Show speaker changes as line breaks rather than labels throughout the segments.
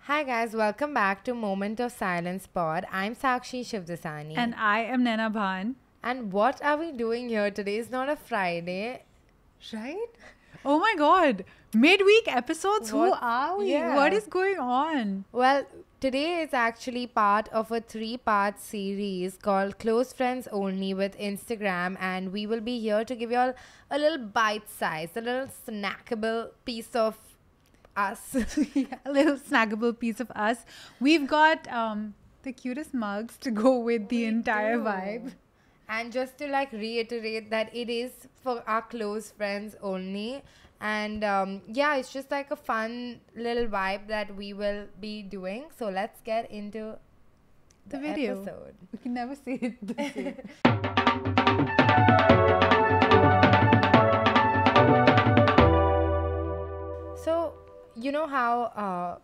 Hi guys, welcome back to Moment of Silence Pod. I'm Sakshi Shivdasani.
And I am Nena Bhan.
And what are we doing here today? It's not a Friday, right?
Oh my god. Midweek episodes? Who
What?
are we?
Yeah.
What is going on?
Well, today is actually part of a 3-part series called Close Friends Only with Instagram, and we will be here to give you all a little bite size, a little snackable piece of us.
A little snackable piece of us. We've got the cutest mugs to go with the entire
do.
vibe.
And just to like reiterate that it is for our close friends only. And yeah, it's just like a fun little vibe that we will be doing. So let's get into
The video.
episode.
We can never say it this way.
So, you know how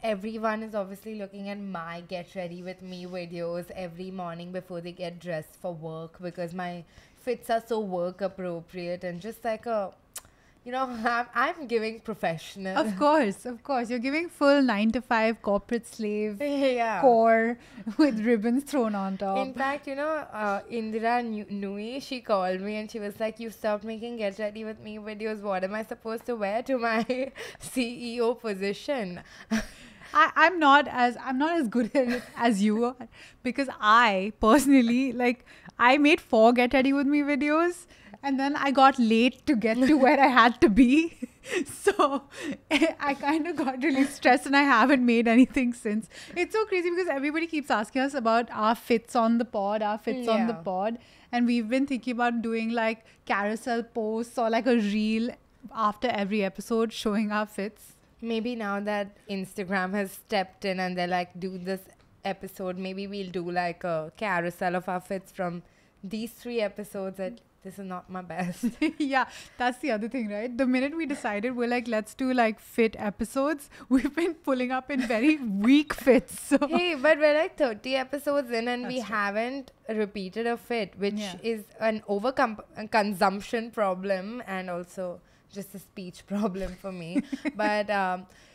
everyone is obviously looking at my get ready with me videos every morning before they get dressed for work because my fits are so work appropriate and just like a, you know, I'm giving professional.
Of course. You're giving full 9 to 5 corporate slave
Yeah.
core with ribbons thrown on top.
In fact, you know, Indira Nui, she called me and she was like, "You stopped making Get Ready With Me videos. What am I supposed to wear to my CEO position?"
I'm not as good at it as you are because I personally I made 4 Get Ready With Me videos and then I got late to get to where I had to be. So I kind of got really stressed and I haven't made anything since. It's so crazy because everybody keeps asking us about our fits on the pod,
Yeah.
and we've been thinking about doing like carousel posts or like a reel after every episode showing our fits.
Maybe now that Instagram has stepped in and they're like, do this episode, maybe we'll do like a carousel of our fits from these 3 episodes. That this is not my best.
Yeah, that's the other thing, right? The minute we decided we're like, let's do like fit episodes, we've been pulling up in very weak fits. So
Hey, but we're like 30 episodes in and we
That's true.
haven't repeated a fit, which
Yeah.
is an consumption problem and also just a speech problem for me. But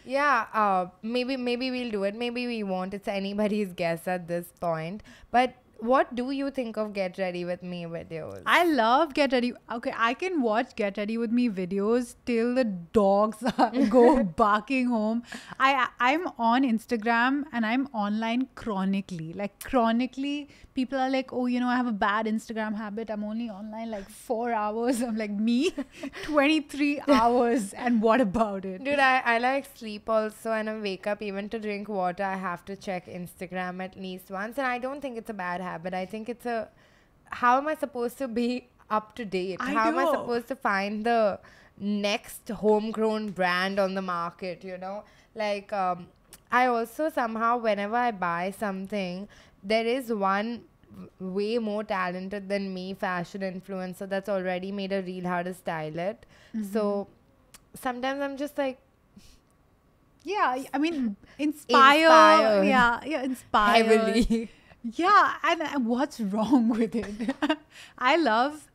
yeah, maybe we'll do it. Maybe we won't. It's anybody's guess at this point. But what do you think of Get Ready With Me videos?
I love Get Ready. Okay, I can watch Get Ready With Me videos till the dogs go barking home. I'm on Instagram and I'm online chronically. Like chronically, people are like, oh, you know, I have a bad Instagram habit. I'm only online like 4 hours. I'm like, me, 23 hours. And what about it?
Dude, I like sleep also, and I wake up even to drink water. I have to check Instagram at least once, and I don't think it's a bad habit. I think it's a, how am I supposed to be up to date?
I
How am I
know.
supposed to find the next homegrown brand on the market, you know? Like, I also somehow, whenever I buy something, there is one way more talented than me fashion influencer that's already made a reel how to style it. So sometimes I'm just like
Yeah, I mean, inspire. Yeah, inspire.
heavily.
Yeah, and what's wrong with it? I love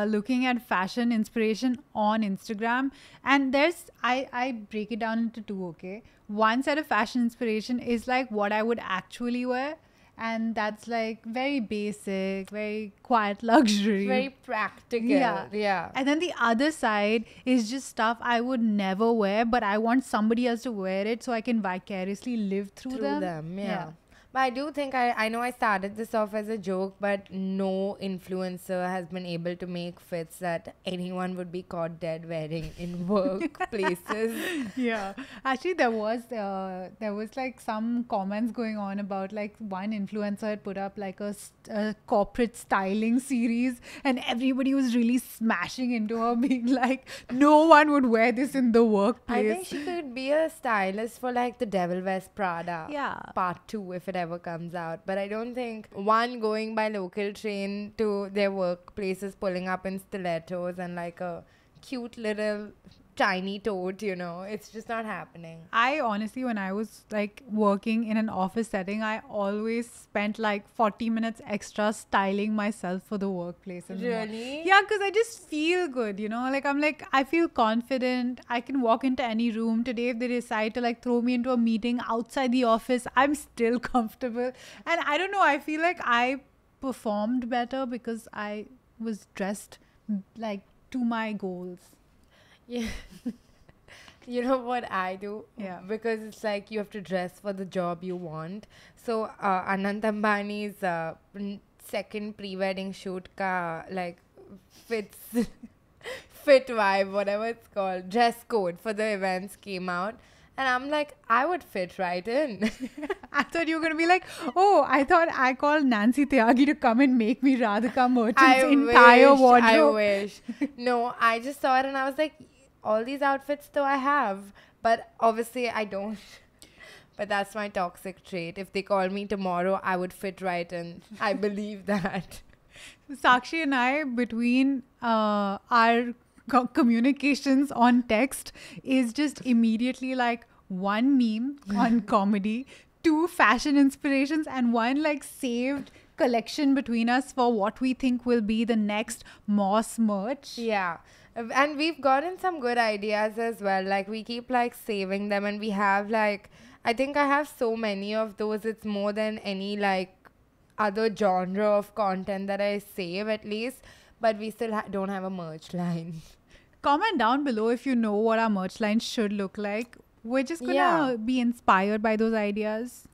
looking at fashion inspiration on Instagram, and I break it down into 2. Okay, one set of fashion inspiration is like what I would actually wear, and that's like very basic, very quiet luxury.
Very practical.
Yeah.
Yeah.
And then the other side is just stuff I would never wear, but I want somebody else to wear it so I can vicariously live through them.
Yeah. But I do think I know I started this off as a joke, but no influencer has been able to make fits that anyone would be caught dead wearing in workplaces.
Yeah, actually there was like some comments going on about like one influencer had put up like a corporate styling series and everybody was really smashing into her being like no one would wear this in the workplace.
I think she could be a stylist for like the Devil Wears Prada
Yeah.
part 2 if it ever comes out. But I don't think one going by local train to their workplaces pulling up in stilettos and like a cute little tiny tote, you know. It's just not happening.
I honestly, when I was like working in an office setting, I always spent like 40 minutes extra styling myself for the workplace.
Really?
Yeah, because I just feel good, you know. Like, I feel confident. I can walk into any room. Today, if they decide to like throw me into a meeting outside the office, I'm still comfortable. And I don't know, I feel like I performed better because I was dressed like to my goals.
Yeah. You know what I do?
Yeah.
Because it's like you have to dress for the job you want. So Anant Ambani's second pre-wedding shoot ka like fits fit vibe, whatever it's called, dress code for the events came out. And I'm like, I would fit right in.
I thought you were going to be like, oh, I thought I called Nancy Tyagi to come and make me Radhika Merchant's entire wardrobe.
I wish. No, I just saw it and I was like, all these outfits though I have. But obviously I don't. But that's my toxic trait. If they call me tomorrow, I would fit right in. I believe that.
Sakshi and I, between our communications on text, is just immediately like one meme on comedy, two fashion inspirations, and one like saved collection between us for what we think will be the next Moss merch.
Yeah. And we've gotten some good ideas as well. Like we keep like saving them and we have like, I think I have so many of those. It's more than any like other genre of content that I save at least. But we still don't have a merch line.
Comment down below if you know what our merch line should look like. We're just gonna be inspired by those ideas.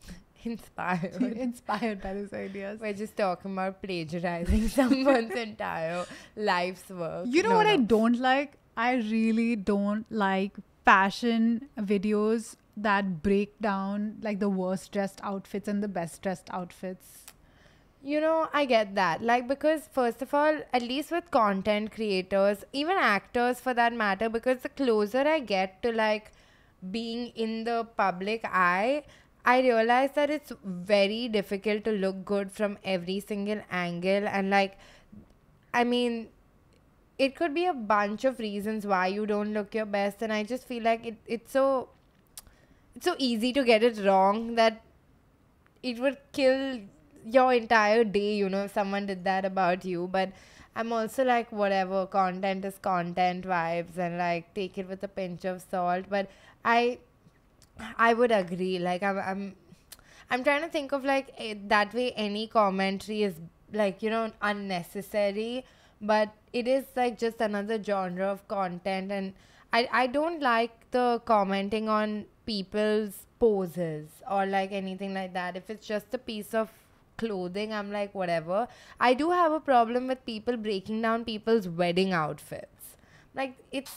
Inspired by those ideas.
We're just talking about plagiarizing someone's entire life's work.
You know what I don't like? I really don't like fashion videos that break down like the worst dressed outfits and the best dressed outfits.
You know, I get that. Like, because first of all, at least with content creators, even actors for that matter, because the closer I get to like being in the public eye, I realize that it's very difficult to look good from every single angle. And like, I mean, it could be a bunch of reasons why you don't look your best. And I just feel like it's so easy to get it wrong that it would kill your entire day, you know, if someone did that about you. But I'm also like, whatever, content is content vibes and like take it with a pinch of salt. But I would agree. Like I'm trying to think of like that way any commentary is like, you know, unnecessary, but it is like just another genre of content. And I don't like the commenting on people's poses or like anything like that. If it's just a piece of clothing, I'm like, whatever. I do have a problem with people breaking down people's wedding outfits. Like it's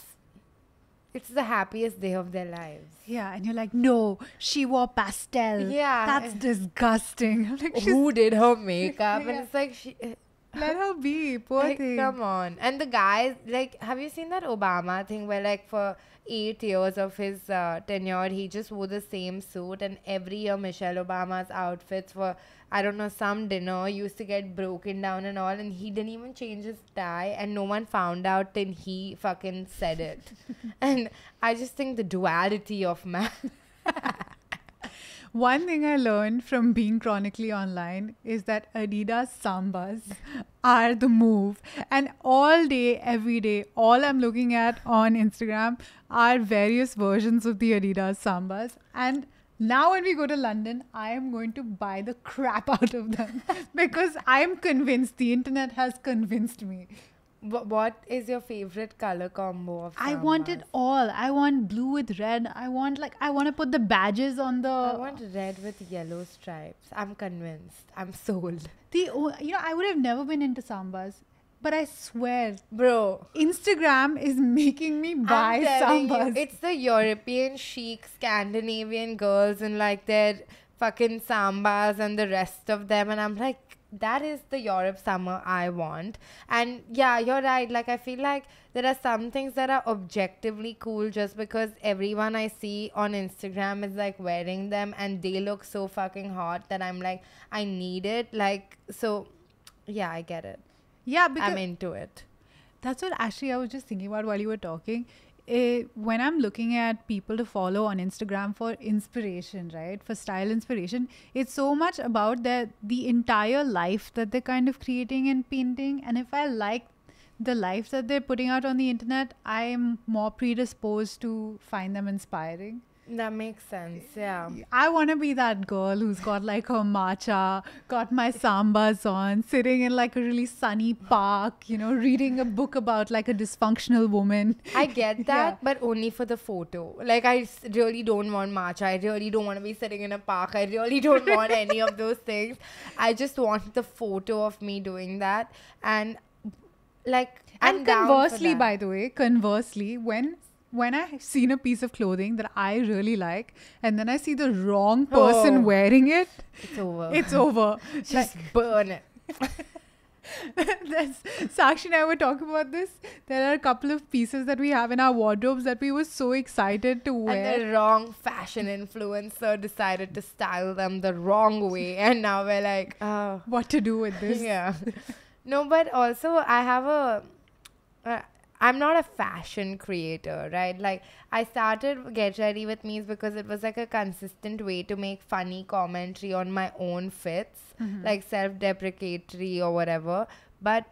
the happiest day of their lives.
Yeah, and you're like, no, she wore pastel.
Yeah.
That's disgusting. Like,
who did her makeup? And it's like,
let her be, poor
like,
thing.
come on. And the guys, like, have you seen that Obama thing where like for 8 years of his tenure, he just wore the same suit, and every year Michelle Obama's outfits for, I don't know, some dinner used to get broken down and all, and he didn't even change his tie, and no one found out till he fucking said it. And I just think the duality of man.
One thing I learned from being chronically online is that Adidas Sambas are the move. And all day, every day, all I'm looking at on Instagram are various versions of the Adidas Sambas. And now when we go to London, I am going to buy the crap out of them because I am convinced, the internet has convinced me.
What is your favorite color combo of
I want it all. I want blue with red. I want to put the badges on the...
I want red with yellow stripes. I'm convinced. I'm sold.
I would have never been into Sambas. But I swear,
bro,
Instagram is making me buy Sambas.
It's the European chic Scandinavian girls in like their fucking Sambas and the rest of them. And I'm like, that is the Europe summer I want. And yeah, you're right. Like, I feel like there are some things that are objectively cool just because everyone I see on Instagram is like wearing them and they look so fucking hot that I'm like, I need it. Like, so yeah, I get it.
Yeah, because
I'm into it.
That's what actually I was just thinking about while you were talking. when I'm looking at people to follow on Instagram for inspiration, right, for style inspiration, it's so much about the entire life that they're kind of creating and painting. And if I like the life that they're putting out on the internet, I'm more predisposed to find them inspiring.
That makes sense. Yeah.
I want to be that girl who's got like her matcha, got my sambas on, sitting in like a really sunny park, reading a book about like a dysfunctional woman.
I get that,
Yeah.
but only for the photo. Like, I really don't want matcha. I really don't want to be sitting in a park. I really don't want any of those things. I just want the photo of me doing that. And, like, I'm
And
down for
conversely,
that.
by the way, conversely, when I've seen a piece of clothing that I really like, and then I see the wrong person
Oh.
wearing it,
It's over.
it's over.
Just burn it.
Sakshi and I were talking about this. There are a couple of pieces that we have in our wardrobes that we were so excited to wear.
And the wrong fashion influencer decided to style them the wrong way. And now we're like, oh.
What to do with this?
Yeah. No, but also I have I'm not a fashion creator, right? Like, I started Get Ready With Me's because it was like a consistent way to make funny commentary on my own fits, like self-deprecatory or whatever. But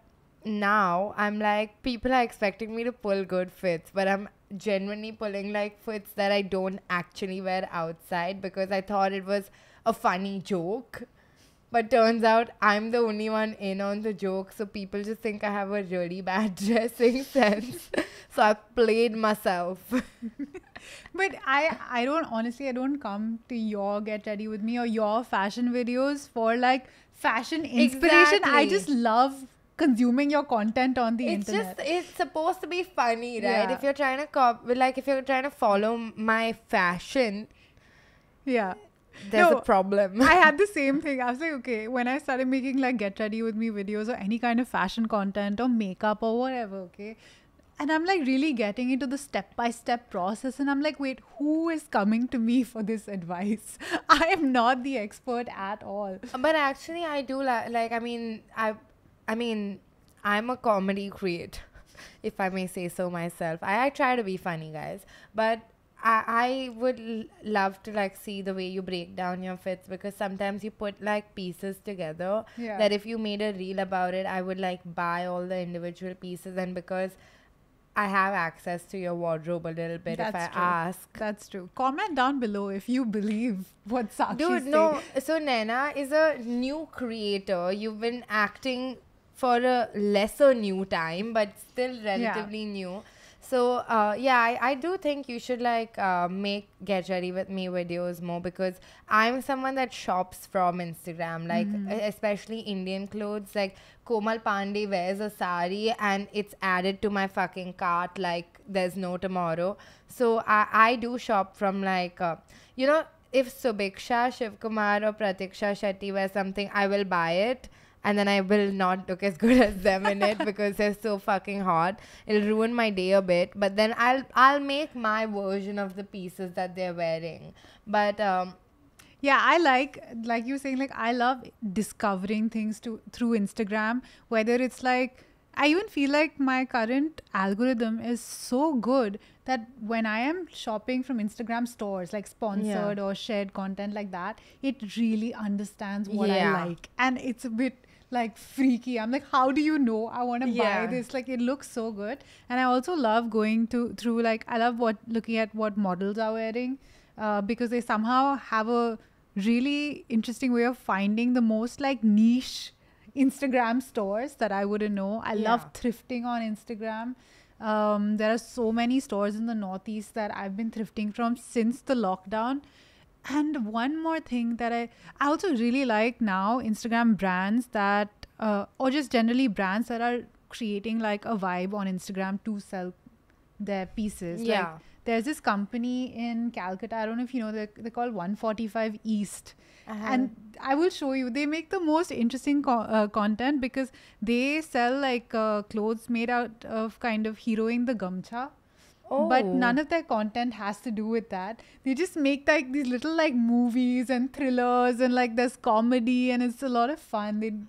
now I'm like, people are expecting me to pull good fits, but I'm genuinely pulling like fits that I don't actually wear outside because I thought it was a funny joke. But turns out I'm the only one in on the joke, so people just think I have a really bad dressing sense. So I played myself.
But I don't come to your Get Ready With Me or your fashion videos for like fashion inspiration. I
Exactly.
just love consuming your content on the internet.
It's supposed to be funny, right?
Yeah.
If you're trying to if you're trying to follow my fashion,
Yeah.
there's
No,
a problem.
I had the same thing. I was like, okay, when I started making like Get Ready With Me videos or any kind of fashion content or makeup or whatever, okay, and I'm like really getting into the step-by-step process, and I'm like, wait, who is coming to me for this advice? I am not the expert at all.
But actually, I do like. I mean, I'm a comedy creator, if I may say so myself. I try to be funny, guys, but I would love to like see the way you break down your fits, because sometimes you put like pieces together
Yeah.
that if you made a reel about it, I would like buy all the individual pieces, and because I have access to your wardrobe a little bit if I
That's true.
ask.
That's true. Comment down below if you believe what Sakshi
Dude,
saying.
no. So Naina is a new creator. You've been acting for a lesser new time, but still relatively new. So I do think you should like make Get Ready With Me videos more, because I'm someone that shops from Instagram, like especially Indian clothes. Like Komal Pandey wears a sari and it's added to my fucking cart like there's no tomorrow. So I do shop from like if Subiksha, Shivkumar or Pratiksha Shetty wear something, I will buy it. And then I will not look as good as them in it because they're so fucking hot. It'll ruin my day a bit. But then I'll make my version of the pieces that they're wearing. But
Yeah, I like you saying, like, I love discovering things through Instagram, whether it's like, I even feel like my current algorithm is so good that when I am shopping from Instagram stores, like sponsored or shared content like that, it really understands what
Yeah.
I like. And it's a bit like freaky. I'm like, how do you know I want to
Yeah.
buy this? Like, it looks so good. And I also love going through like, I love looking at what models are wearing, because they somehow have a really interesting way of finding the most like niche Instagram stores that I wouldn't know. I love
Yeah.
thrifting on Instagram. There are so many stores in the Northeast that I've been thrifting from since the lockdown. And one more thing that I also really like now, Instagram brands that, or just generally brands that are creating like a vibe on Instagram to sell their pieces.
Yeah.
Like, there's this company in Calcutta, I don't know if you know, they're called 145 East. And I will show you. They make the most interesting content because they sell like clothes made out of kind of heroing the gamcha. But none of their content has to do with that. They just make like these little like movies and thrillers, and like there's comedy, and it's a lot of fun.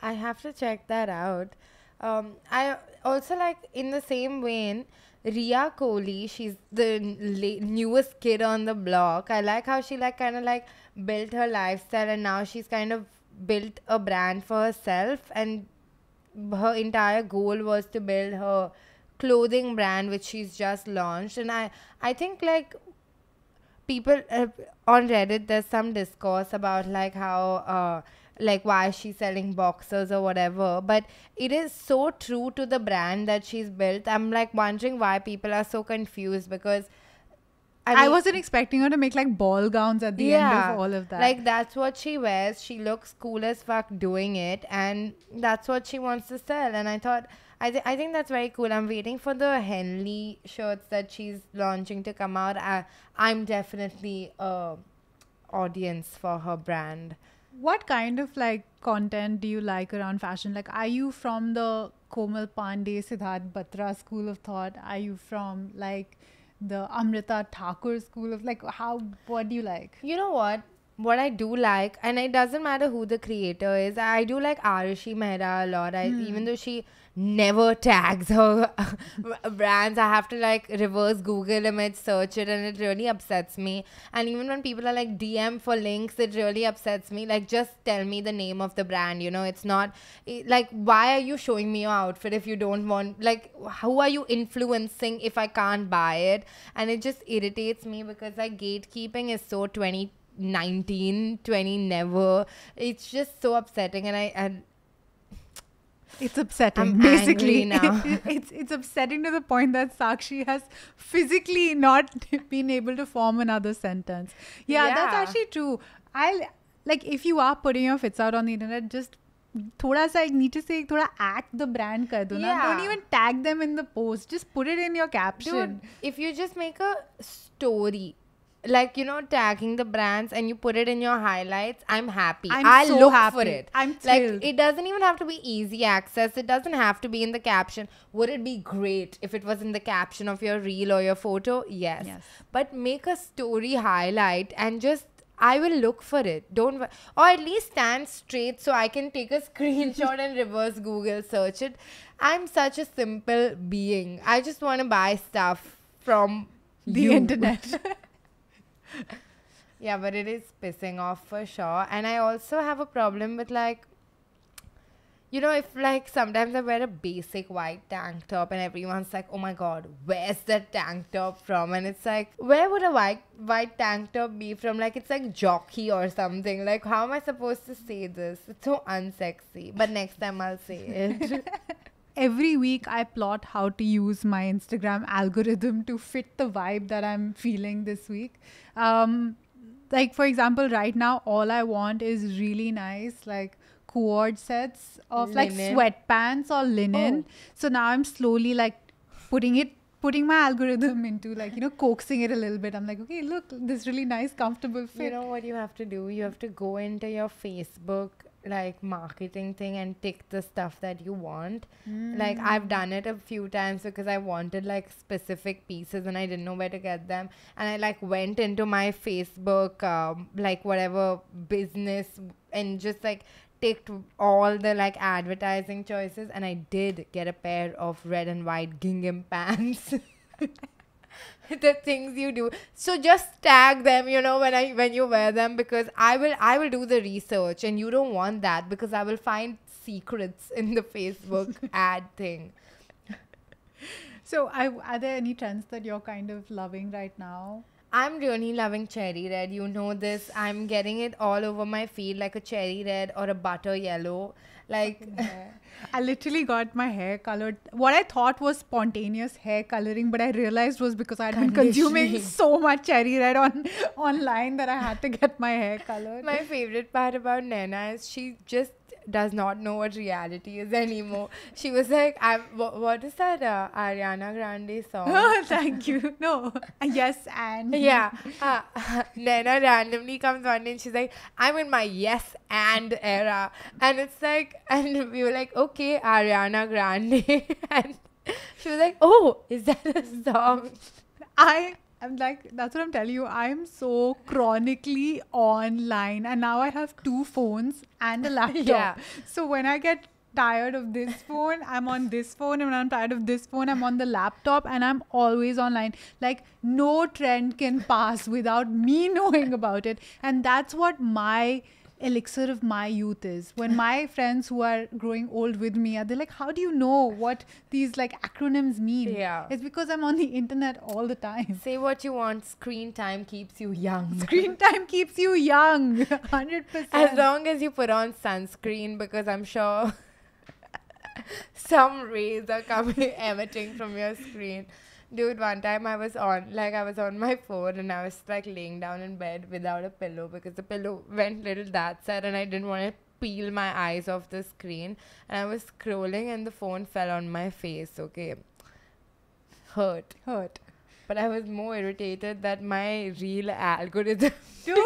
I have to check that out. I also like, in the same vein, Ria Kohli, she's the newest kid on the block. I like how she like kind of like built her lifestyle, and now she's kind of built a brand for herself, and her entire goal was to build her clothing brand, which she's just launched. And I think like people on Reddit, there's some discourse about like how like why she's selling boxers or whatever, but it is so true to the brand that she's built. I'm like wondering why people are so confused, because
I
mean,
wasn't expecting her to make like ball gowns at the end of all of that.
like that's what she wears. She looks cool as fuck doing it, and that's what she wants to sell. And I thought, I think that's very cool. I'm waiting for the Henley shirts that she's launching to come out. I'm definitely a audience for her brand.
What kind of like content do you like around fashion? Like, are you from the Komal Pandey, Siddharth Batra school of thought? Are you from like the Amrita Thakur school of like what do you like?
You know what? What I do like, and it doesn't matter who the creator is, I do like Arushi Mehra a lot. Even though she never tags her brands, I have to like reverse Google image search it, and it really upsets me. And even when people are like DM for links, it really upsets me. Like, just tell me the name of the brand, it's not like, why are you showing me your outfit if you don't want, like, who are you influencing if I can't buy it? And it just irritates me, because like gatekeeping is so 2019, 20 never. It's just so upsetting, and
it's upsetting.
I'm
basically
angry now.
it's upsetting to the point that Sakshi has physically not been able to form another sentence. Yeah, that's actually true. I like, if you are putting your fits out on the internet, just thoda sa, I need to say, thoda act the brand kar do na. Don't even tag them in the post. Just put it in your caption.
Dude, if you just make a story, like, tagging the brands, and you put it in your highlights, I'm happy. I
so
look
happy.
for it.
I'm thrilled.
Like, it doesn't even have to be easy access. It doesn't have to be in the caption. Would it be great if it was in the caption of your reel or your photo? Yes. But make a story highlight, and just, I will look for it. Or at least stand straight so I can take a screenshot and reverse Google search it. I'm such a simple being. I just want to buy stuff from
the internet.
Yeah, but it is pissing off for sure. And I also have a problem with like, if like sometimes I wear a basic white tank top and everyone's like, oh my god, where's that tank top from? And it's like, where would a white tank top be from? Like, it's like jockey or something. Like, how am I supposed to say this? It's so unsexy. But next time I'll say it.
Every week I plot how to use my Instagram algorithm to fit the vibe that I'm feeling this week. Like, for example, right now, all I want is really nice, like, cord sets of
Linen.
like sweatpants or linen. So now I'm slowly like putting my algorithm into like, coaxing it a little bit. I'm like, okay, look, this really nice, comfortable fit.
You know what you have to do? You have to go into your Facebook like marketing thing and tick the stuff that you want. Like, I've done it a few times because I wanted like specific pieces and I didn't know where to get them, and I like went into my Facebook like whatever business and just like ticked all the like advertising choices, and I did get a pair of red and white gingham pants. The things you do. So just tag them, when you wear them, because I will do the research, and you don't want that, because I will find secrets in the Facebook ad thing.
So are there any trends that you're kind of loving right now?
I'm really loving cherry red. You know this. I'm getting it all over my feed, like a cherry red or a butter yellow. Like,
I literally got my hair colored. What I thought was spontaneous hair coloring, but I realized was because I had been consuming so much cherry red online that I had to get my hair colored.
My favorite part about Naina is she just does not know what reality is anymore. She was like, what is that Ariana Grande song?
Oh, thank you. No. Yes, and.
Yeah. Naina randomly comes on and she's like, I'm in my yes and era. And it's like, and we were like, okay, Ariana Grande. And she was like, oh, is that a song?
I'm like, that's what I'm telling you. I'm so chronically online, and now I have 2 phones and a laptop.
Yeah.
So when I get tired of this phone, I'm on this phone. And when I'm tired of this phone, I'm on the laptop, and I'm always online. Like, no trend can pass without me knowing about it. And that's what my elixir of my youth is. When my friends who are growing old with me are, they're like, how do you know what these like acronyms mean?
Yeah.
It's because I'm on the internet all the time.
Say what you want. Screen time keeps you young.
Screen time keeps you young. 100%.
As long as you put on sunscreen, because I'm sure some rays are coming emitting from your screen. Dude, one time I was on my phone and I was like laying down in bed without a pillow because the pillow went little that side and I didn't want to peel my eyes off the screen. And I was scrolling and the phone fell on my face, okay. Hurt. But I was more irritated that my reel algorithm.
Dude,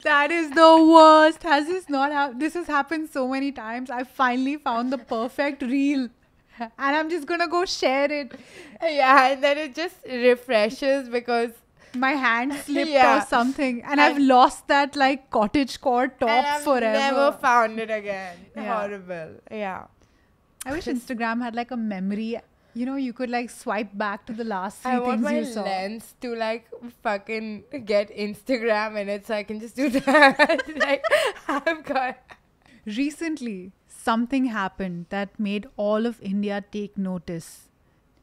that is the worst. Has this not this has happened so many times. I finally found the perfect reel. And I'm just gonna go share it.
Yeah, and then it just refreshes because
My hand slipped
Yeah.
or something. And I've lost that like cottagecore top
and I've
forever.
never found it again.
Yeah.
Horrible. Yeah.
I wish Instagram had like a memory. You know, you could like swipe back to the last
I
three
want
things
my
you saw.
lens to like fucking get Instagram in it so I can just do that. Like, I've got.
Recently, something happened that made all of India take notice.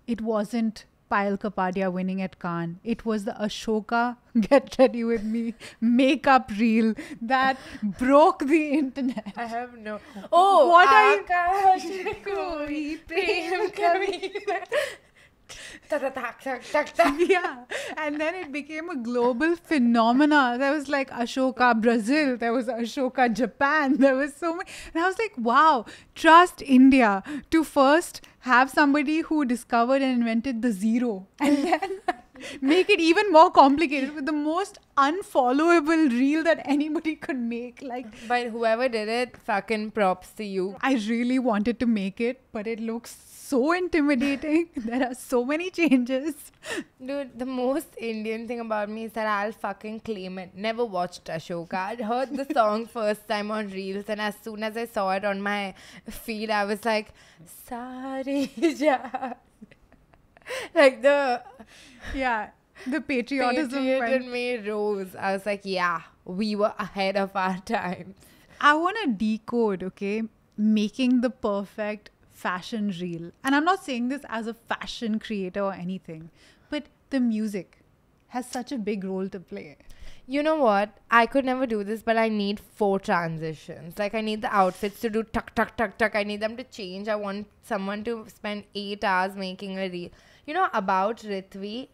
It wasn't Payal Kapadia winning at Cannes. It was the Ashoka Get Ready With Me makeup reel that broke the internet.
I have no. Oh,
What are you-
Aakash koi prem kabhi. Tak, tak, tak, tak, tak.
Yeah, and then it became a global phenomena. There was like Ashoka Brazil, there was Ashoka Japan, there was so many. And I was like, wow, trust India to first have somebody who discovered and invented the zero and then make it even more complicated with the most unfollowable reel that anybody could make. Like,
But whoever did it, fucking props to you.
I really wanted to make it, but it looks so intimidating. There are so many changes.
Dude, the most Indian thing about me is that I'll fucking claim it. Never watched Ashoka. I'd heard the song first time on Reels, and as soon as I saw it on my feed, I was like, Sari ja. Like the
Yeah, the patriotism.
patriot
went-
in me rose. I was like, yeah, we were ahead of our times.
I want to decode, okay, making the perfect fashion reel. And I'm not saying this as a fashion creator or anything, but the music has such a big role to play.
You know what? I could never do this, but I need 4 transitions. Like, I need the outfits to do tuck, tuck, tuck, tuck. I need them to change. I want someone to spend 8 hours making a reel. You know, About Ritvi,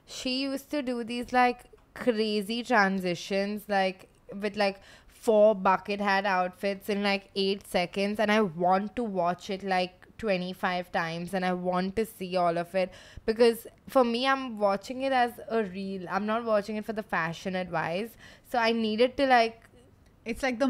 she used to do these, like, crazy transitions, like, with, like, 4 bucket hat outfits in, like, 8 seconds. And I want to watch it, like, 25 times and I want to see all of it because for me I'm watching it as a reel. I'm not watching it for the fashion advice. So I needed to like
It's like the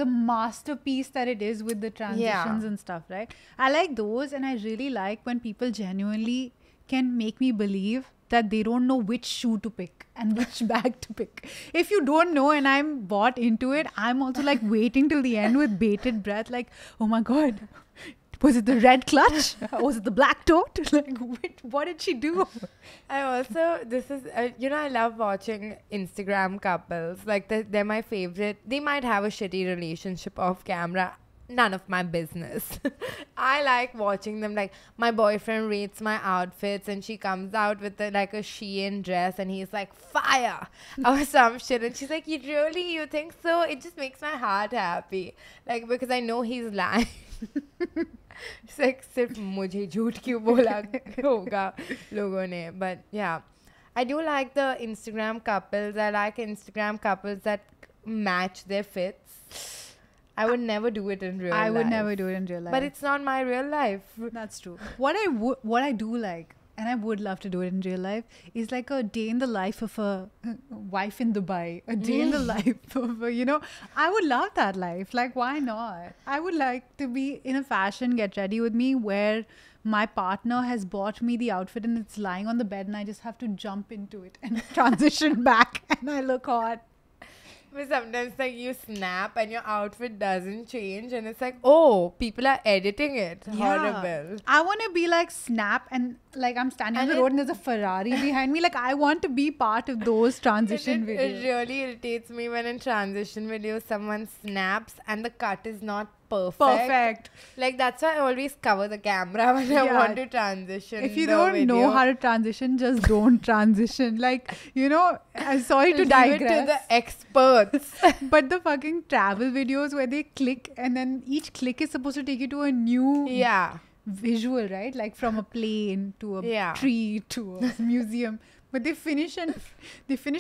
masterpiece that it is with the transitions and stuff, right? I like those, and I really like when people genuinely can make me believe that they don't know which shoe to pick and which bag to pick. If you don't know and I'm bought into it, I'm also like waiting till the end with bated breath, like, oh my god, was it the red clutch? Was it the black tote? Like, what did she do?
I also I love watching Instagram couples. Like they're my favorite. They might have a shitty relationship off camera. None of my business. I like watching them. Like my boyfriend rates my outfits and she comes out with a Shein dress and he's like fire or some shit and she's like you think so? It just makes my heart happy. Like because I know he's lying. It's like सिर्फ मुझे झूठ क्यों बोला होगा लोगों ने. But yeah, I do like the Instagram couples. I like Instagram couples that match their fits. I would never do it in real life.
I would never do it in real life.
But it's not my real life.
That's true. What I do like, and I would love to do it in real life, is like a day in the life of a wife in Dubai. A day in the life of a, I would love that life. Like, why not? I would like to be in a fashion get ready with me where my partner has bought me the outfit and it's lying on the bed and I just have to jump into it and transition back and I look hot.
But sometimes like you snap and your outfit doesn't change and it's like, oh, people are editing it. Horrible.
I want to be like Snap and like I'm standing on
And
the road and there's a Ferrari behind me. Like I want to be part of those transition
It
videos.
really irritates me when in transition videos someone snaps and the cut is not perfect.
Perfect.
Like that's why I always cover the camera when I
Yeah.
want to transition.
If you
the
don't know
video.
how to transition, just don't transition. Like, you know, I'm sorry to
Leave
digress.
it to the experts.
But the fucking travel videos where they click and then each click is supposed to take you to a new
Yeah.
visual, right? Like from a plane to a
Yeah.
tree to a museum. But they finish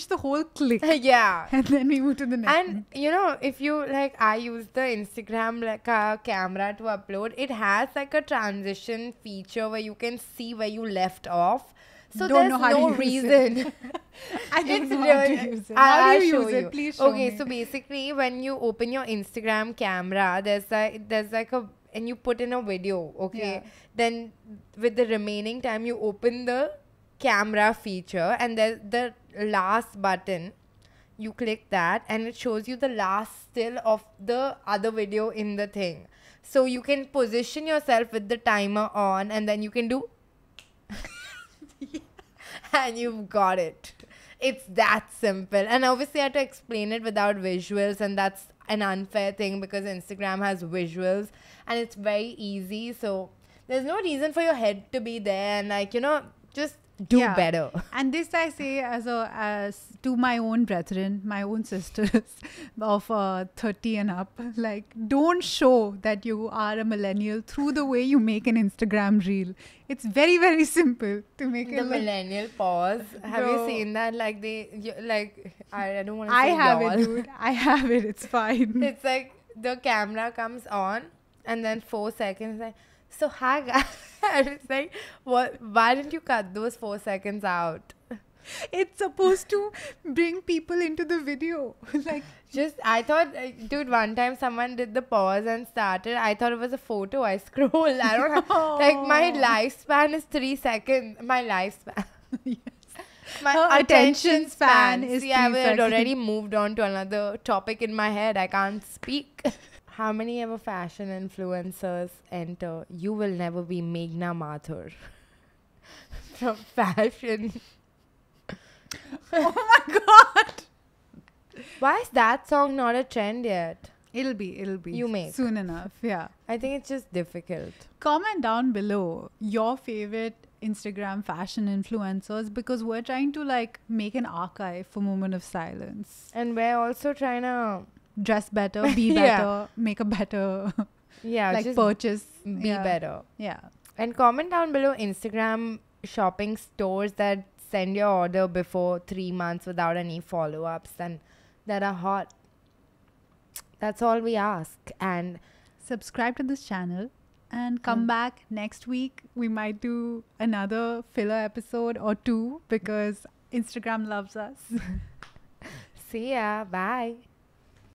the whole click
Yeah.
and then we move to the next.
And you know, if you like, I use the Instagram like a camera to upload. It has like a transition feature where you can see where you left off. So
Don't know
there's
how to
no
use
reason.
I don't
It's
know how to
really-
use it. How
I'll
do you
show
use it? Please show
Okay,
me.
so basically, when you open your Instagram camera, there's like a and you put in a video. Okay,
Yeah.
then with the remaining time, you open the camera feature, and there's the last button. You click that, and it shows you the last still of the other video in the thing. So you can position yourself with the timer on, and then you can do and you've got it. It's that simple. And obviously, I had to explain it without visuals, and that's an unfair thing because Instagram has visuals and it's very easy. So there's no reason for your head to be there, and like, you know, just do
Yeah.
better.
And this I say as to my own brethren, my own sisters of 30 and up. Like, don't show that you are a millennial through the way you make an Instagram reel. It's very, very simple to make
The
it. Like,
millennial pause. Have you
Bro.
seen that? Like I don't want to
I
say
have
y'all.
it, dude. I have it. It's fine.
It's like the camera comes on and then 4 seconds like, so hi guys. And it's like, what? Why didn't you cut those 4 seconds out?
It's supposed to bring people into the video. Like,
Just, I thought, dude, one time someone did the pause and started. I thought it was a photo. I scrolled. I don't have, like, my lifespan is 3 seconds. My lifespan.
yes.
My
Her attention span is
See, I
3
had already
seconds.
moved on to another topic in my head. I can't speak. How many ever fashion influencers enter? You will never be Meghna Mathur. From fashion.
Oh my god.
Why is that song not a trend yet?
It'll be.
You make.
soon enough. Yeah.
I think it's just difficult.
Comment down below your favorite Instagram fashion influencers because we're trying to like make an archive for Moment of Silence.
And we're also trying to,
Dress better, be
Yeah.
better, make a better like
just
purchase.
be
Yeah.
better.
Yeah.
And comment down below Instagram shopping stores that send your order before 3 months without any follow-ups and that are hot. That's all we ask. And
Subscribe to this channel and come back next week. We might do another filler episode or 2 because Instagram loves us.
see ya. Bye.